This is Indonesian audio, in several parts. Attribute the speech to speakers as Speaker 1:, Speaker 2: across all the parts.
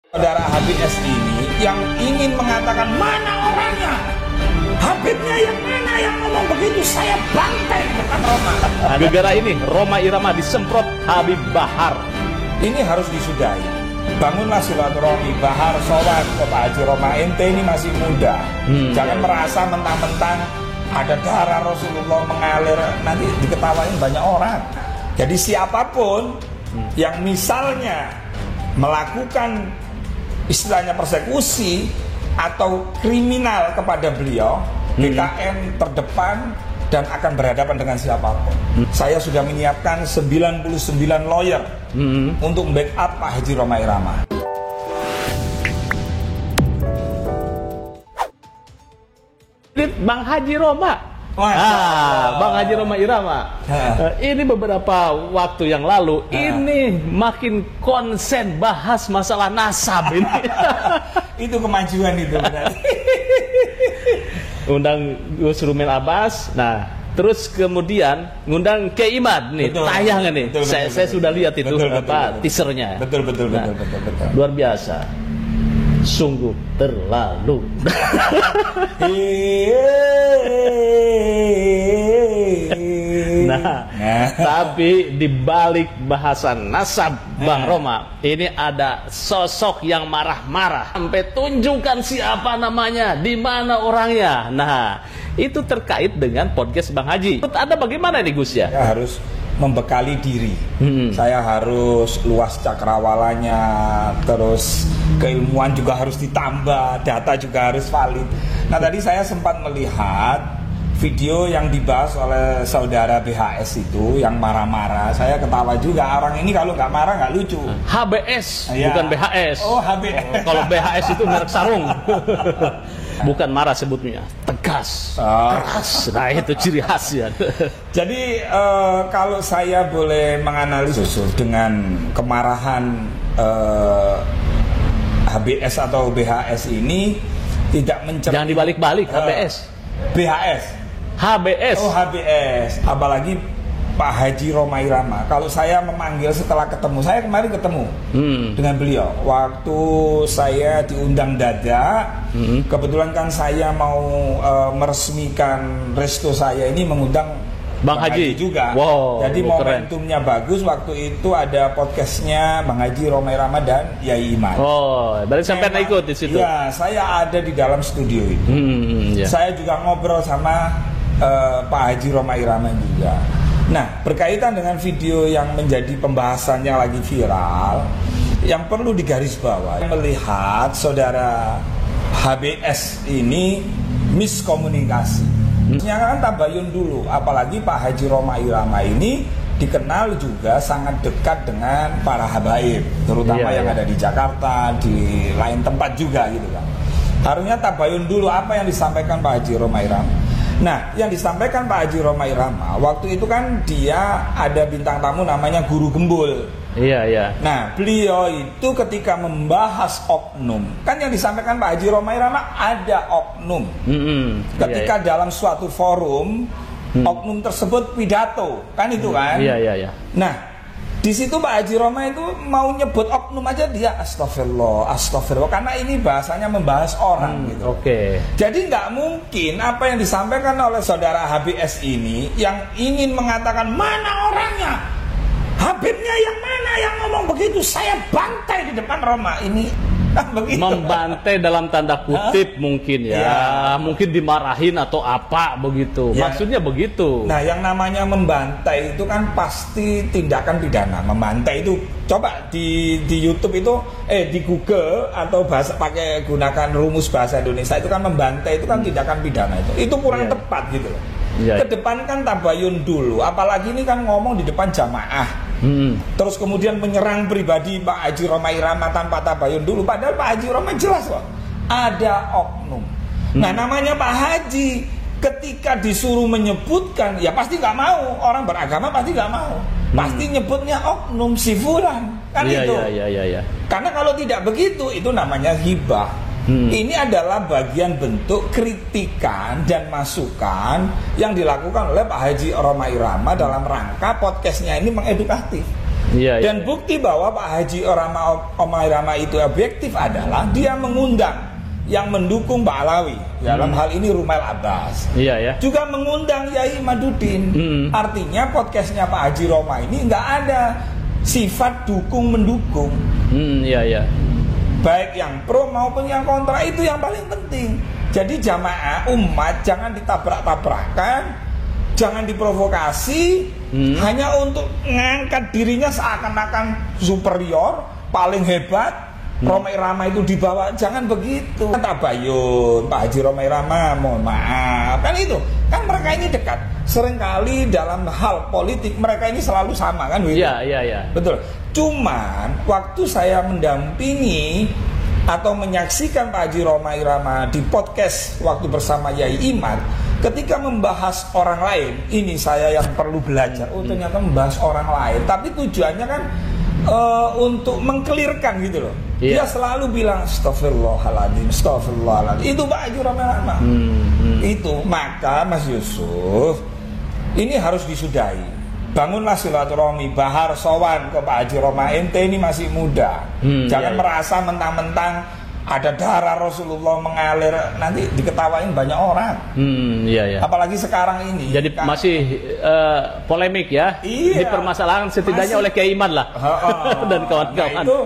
Speaker 1: Saudara HBS ini yang ingin mengatakan mana orangnya, Habibnya yang mana yang ngomong begitu, saya bantai bukan Roma.
Speaker 2: Gegara ini Rhoma Irama disemprot Habib Bahar.
Speaker 1: Ini harus disudahi. Bangunlah silaturahmi. Bahar sowan ke Pak Haji Roma, ente ini masih muda. Jangan merasa mentang-mentang ada darah Rasulullah mengalir nanti diketawain banyak orang. Jadi siapapun yang misalnya melakukan istilahnya persekusi atau kriminal kepada beliau, BKN terdepan dan akan berhadapan dengan siapapun. Saya sudah menyiapkan 99 lawyer untuk backup Pak Haji Rhoma Irama.
Speaker 2: Bang Haji Roma. Bang Haji Rhoma Irama. Ini beberapa waktu yang lalu ini makin konsen bahas masalah nasab ini.
Speaker 1: Itu kemajuan itu benar.
Speaker 2: Undang Gus Rumil Abbas. Nah, terus kemudian ngundang Kiai Imad nih, tayangan nih. Saya sudah lihat itu teasernya.
Speaker 1: Betul.
Speaker 2: Luar biasa. Sungguh terlalu. Nah, tapi di balik bahasan nasab Bang Roma, ini ada sosok yang marah-marah sampai tunjukkan siapa namanya, di mana orangnya. Nah, itu terkait dengan podcast Bang Haji. Ada bagaimana nih Gus ya?
Speaker 1: Saya harus membekali diri. Saya harus luas cakrawalanya, terus keilmuan juga harus ditambah, data juga harus valid. Nah, tadi saya sempat melihat video yang dibahas oleh saudara BHS itu yang marah-marah. Saya ketawa juga, orang ini kalau nggak marah nggak lucu.
Speaker 2: HBS,
Speaker 1: ya.
Speaker 2: Bukan BHS.
Speaker 1: Oh, HBS.
Speaker 2: Kalau BHS itu merek sarung. Bukan marah sebutnya, tegas, keras. Nah, itu ciri khasnya.
Speaker 1: Jadi kalau saya boleh menganalisis dengan kemarahan HBS atau BHS ini tidak mencerminkan.
Speaker 2: Jangan dibalik-balik, HBS.
Speaker 1: BHS.
Speaker 2: HBS.
Speaker 1: Oh, HBS. Apalagi Pak Haji Rhoma Irama. Kalau saya memanggil setelah ketemu, saya kemarin ketemu dengan beliau. Waktu saya diundang Dada, kebetulan kan saya mau meresmikan resto saya ini mengundang
Speaker 2: Bang Haji
Speaker 1: juga.
Speaker 2: Wow,
Speaker 1: jadi momentumnya bagus. Waktu itu ada podcastnya Bang Haji Rhoma Irama dan Yai Imad.
Speaker 2: Oh, berarti sampai ikut di situ.
Speaker 1: Ya, saya ada di dalam studio itu. Saya juga ngobrol sama Pak Haji Rhoma Irama juga. Nah, berkaitan dengan video yang menjadi pembahasannya lagi viral, yang perlu digarisbawahi, melihat saudara HBS ini miskomunikasi. Kan tabayun dulu, apalagi Pak Haji Rhoma Irama ini dikenal juga sangat dekat dengan para habaib, terutama yang ada di Jakarta, di lain tempat juga gitu kan. Harusnya tabayun dulu apa yang disampaikan Pak Haji Rhoma Irama. Nah, yang disampaikan Pak Haji Rhoma Irama waktu itu kan dia ada bintang tamu namanya Guru Gembul.
Speaker 2: Iya.
Speaker 1: Nah, beliau itu ketika membahas oknum, kan yang disampaikan Pak Haji Rhoma Irama ada oknum. Ketika dalam suatu forum oknum tersebut pidato, kan itu kan?
Speaker 2: Iya.
Speaker 1: Nah, di situ Pak Haji Rhoma itu mau nyebut oknum aja dia astagfirullah, karena ini bahasanya membahas orang gitu.
Speaker 2: Oke.
Speaker 1: Jadi nggak mungkin apa yang disampaikan oleh saudara HBS ini yang ingin mengatakan mana orangnya, Habibnya yang mana yang ngomong begitu, saya bantai di depan Roma ini.
Speaker 2: Membantai dalam tanda kutip mungkin ya. Mungkin dimarahin atau apa begitu. Maksudnya begitu.
Speaker 1: Nah, yang namanya membantai itu kan pasti tindakan pidana. Membantai itu coba di YouTube itu di Google atau pakai gunakan rumus bahasa Indonesia itu kan membantai itu kan tindakan pidana itu. Itu kurang tepat gitu loh. Kedepankan tabayun dulu, apalagi ini kan ngomong di depan jamaah. Terus kemudian menyerang pribadi Pak Haji Rhoma Irama tanpa tabayun dulu. Padahal Pak Haji Rhoma jelas kok ada oknum. Nah, namanya Pak Haji ketika disuruh menyebutkan, ya pasti nggak mau. Orang beragama pasti nggak mau. Pasti nyebutnya oknum si fulan, kan itu.
Speaker 2: Iya.
Speaker 1: Karena kalau tidak begitu itu namanya hibah. Ini adalah bagian bentuk kritikan dan masukan yang dilakukan oleh Pak Haji Rhoma Irama dalam rangka podcastnya ini mengedukatif.
Speaker 2: Iya,
Speaker 1: Dan bukti bahwa Pak Haji Roma Irama itu objektif adalah dia mengundang yang mendukung Pak Alawi, dalam hal ini Rumail Abbas.
Speaker 2: Iya ya.
Speaker 1: Juga mengundang Yai Madudin. Artinya podcastnya Pak Haji Roma ini nggak ada sifat dukung mendukung.
Speaker 2: Iya ya.
Speaker 1: Baik yang pro maupun yang kontra, itu yang paling penting. Jadi jamaah umat jangan ditabrak-tabrakan, jangan diprovokasi hanya untuk mengangkat dirinya seakan-akan superior, paling hebat. Roma Irama itu dibawa, jangan begitu. Tabayun, Pak Haji Roma Irama, mohon maaf. Kan itu, kan mereka ini dekat. Seringkali dalam hal politik mereka ini selalu sama kan?
Speaker 2: Iya.
Speaker 1: Betul. Cuman waktu saya mendampingi atau menyaksikan Pak Haji Roma Irama di podcast waktu bersama Yai Imad, ketika membahas orang lain, ini saya yang perlu belajar. Oh ternyata membahas orang lain, tapi tujuannya kan untuk mengkelirkan gitu loh. Dia selalu bilang Astaghfirullahaladzim. Itu Pak Haji Roma Irama. Itu maka Mas Yusuf, ini harus disudahi. Bangunlah silaturahmi, bahar sowan ke Pak Haji Roma. Ente ini masih muda, jangan merasa mentang-mentang ada darah Rasulullah mengalir nanti diketawain banyak orang.
Speaker 2: Iya.
Speaker 1: Apalagi sekarang ini.
Speaker 2: Jadi masih polemik ya.
Speaker 1: Iya.
Speaker 2: Dipermasalahkan setidaknya oleh Kiai Imad lah. Dan kawan-kawan.
Speaker 1: Nah, itu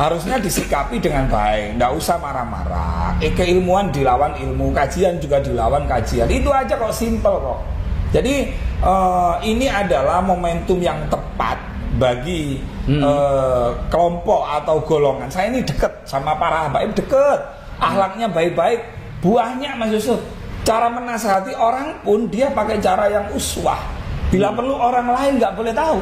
Speaker 1: harusnya disikapi dengan baik, nggak usah marah-marah. Keilmuan dilawan ilmu, kajian juga dilawan kajian. Itu aja kok, simple kok. Jadi ini adalah momentum yang tepat bagi kelompok atau golongan. Saya ini deket sama para habaib, deket, akhlaknya baik-baik, buahnya Mas Yusuf. Cara menasihati orang pun dia pakai cara yang uswah. Bila perlu orang lain nggak boleh tahu.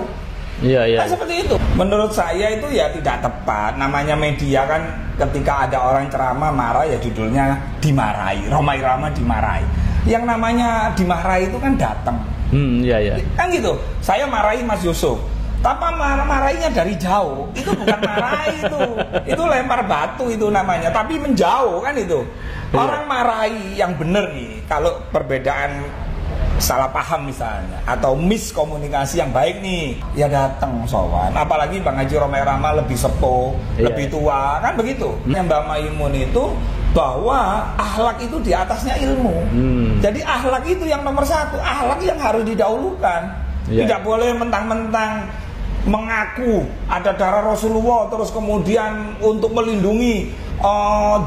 Speaker 2: Iya.
Speaker 1: Nah, seperti itu. Menurut saya itu ya tidak tepat. Namanya media kan, ketika ada orang ceramah marah ya judulnya dimarahi. Roma Irama dimarahi. Yang namanya dimarahi itu kan datang.
Speaker 2: Iya.
Speaker 1: Kan gitu. Saya marahi Mas Yusuf. Tapi marahinya dari jauh. Itu bukan marahi itu. Itu lempar batu itu namanya. Tapi menjauh kan itu. Orang marahi yang benar nih, kalau perbedaan salah paham misalnya atau miskomunikasi yang baik nih, ya datang sowan. Apalagi Bang Haji Roma Irama lebih sepuh, lebih tua, kan begitu. Yang Mbak Maimun itu bahwa akhlak itu di atasnya ilmu. Jadi akhlak itu yang nomor satu, akhlak yang harus didahulukan. Tidak boleh mentang-mentang mengaku ada darah Rasulullah terus kemudian untuk melindungi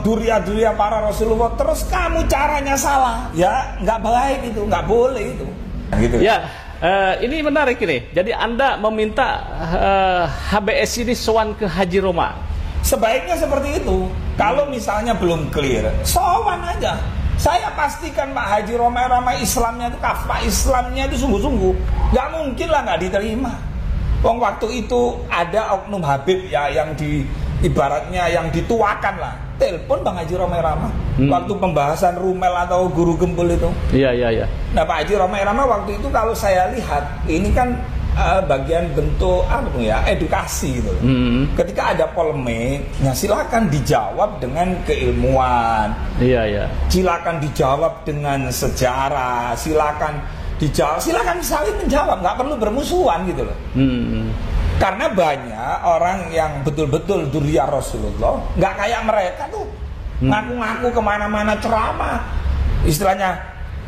Speaker 1: duria-duria para Rasulullah, terus kamu caranya salah, ya nggak baik itu, nggak boleh itu. Gitu.
Speaker 2: Ya, ini menarik ini. Jadi Anda meminta HBS ini sowan ke Haji Roma.
Speaker 1: Sebaiknya seperti itu. Kalau misalnya belum clear, sowan aja. Saya pastikan Pak Haji Roma Irama Islamnya itu kafah, Islamnya itu sungguh-sungguh. Nggak mungkin lah nggak diterima. Wong waktu itu ada oknum Habib ya yang ibaratnya yang dituakan lah. Telepon Bang Haji Roma Irama waktu pembahasan Rumel atau Guru Gempul itu.
Speaker 2: Iya.
Speaker 1: Nah Pak Haji Roma Irama waktu itu kalau saya lihat ini kan bagian bentuk edukasi gitu. Ketika ada polemik, ya silakan dijawab dengan keilmuan.
Speaker 2: Iya.
Speaker 1: Silakan dijawab dengan sejarah. Silakan saling menjawab, nggak perlu bermusuhan gitu loh. Karena banyak orang yang betul-betul dzurriyyah Rasulullah, nggak kayak mereka tuh ngaku-ngaku kemana-mana ceramah, istilahnya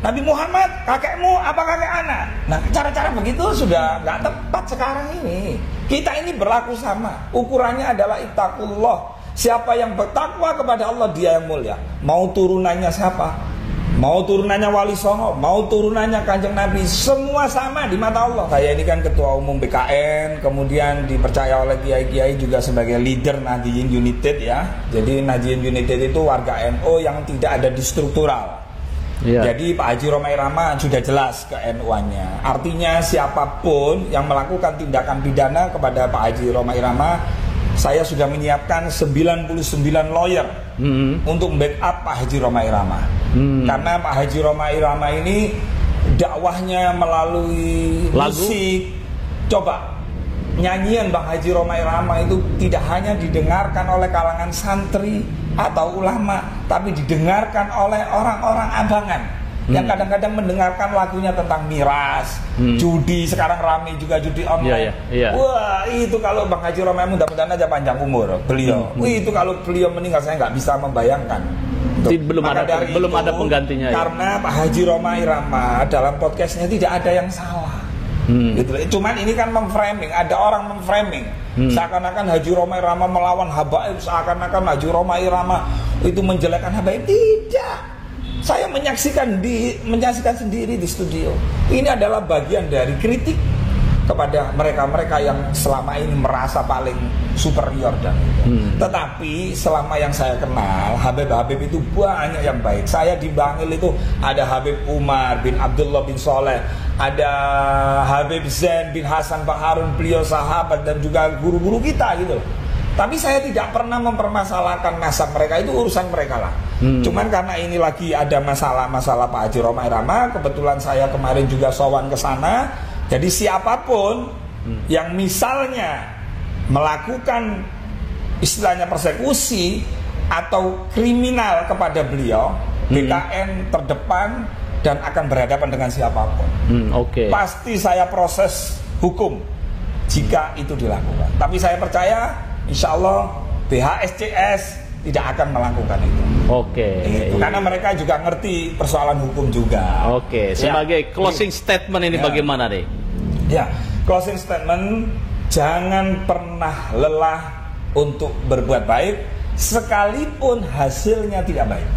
Speaker 1: Nabi Muhammad kakekmu apa kakek anak. Nah cara-cara begitu sudah nggak tepat sekarang ini. Kita ini berlaku sama, ukurannya adalah ittaqullah. Siapa yang bertakwa kepada Allah dia yang mulia. Mau turunannya siapa? Mau turunannya Wali Songo, mau turunannya Kanjeng Nabi, semua sama di mata Allah. Saya ini kan ketua umum BKN, kemudian dipercaya oleh kiai-kiai juga sebagai leader Nahdliyin United ya. Jadi Nahdliyin United itu warga NU yang tidak ada di struktural. Jadi Pak Haji Roma Irama sudah jelas ke NU-nya. Artinya siapapun yang melakukan tindakan pidana kepada Pak Haji Roma Irama, saya sudah menyiapkan 99 lawyer untuk backup Pak Haji Roma Irama. Karena Pak Haji Roma Irama ini dakwahnya melalui musik. Coba nyanyian Bang Haji Roma Irama itu tidak hanya didengarkan oleh kalangan santri atau ulama, tapi didengarkan oleh orang-orang abangan. yang kadang-kadang mendengarkan lagunya tentang miras, judi, sekarang rame juga judi online. Wah, itu kalau Bang Haji Roma, mudah-mudahan aja panjang umur beliau. Itu kalau beliau meninggal saya nggak bisa membayangkan.
Speaker 2: Belum ada penggantinya.
Speaker 1: Karena Pak Haji Roma Irama dalam podcastnya tidak ada yang salah. Gitu. Cuman ini kan memframing, ada orang memframing seakan-akan Haji Roma Irama melawan habaib, seakan-akan Haji Roma Irama itu menjelekkan habaib. Tidak. Saya menyaksikan sendiri di studio. Ini adalah bagian dari kritik kepada mereka-mereka yang selama ini merasa paling superior dan tetapi selama yang saya kenal, Habib-Habib itu banyak yang baik. Saya di Bangil itu ada Habib Umar bin Abdullah bin Soleh, ada Habib Zain bin Hasan Pak Harun, beliau sahabat dan juga guru-guru kita gitu. Tapi saya tidak pernah mempermasalahkan nasab mereka, itu urusan mereka lah. Cuman karena ini lagi ada masalah Pak Haji Roma Irama, kebetulan saya kemarin juga sowan ke sana. Jadi siapapun yang misalnya melakukan istilahnya persekusi atau kriminal kepada beliau, BKN terdepan dan akan berhadapan dengan siapapun. Pasti saya proses hukum jika itu dilakukan. Tapi saya percaya insya Allah BHSCS tidak akan melakukan itu. Karena mereka juga ngerti persoalan hukum juga.
Speaker 2: Sebagai closing statement ini bagaimana deh?
Speaker 1: Ya, closing statement, jangan pernah lelah untuk berbuat baik sekalipun hasilnya tidak baik.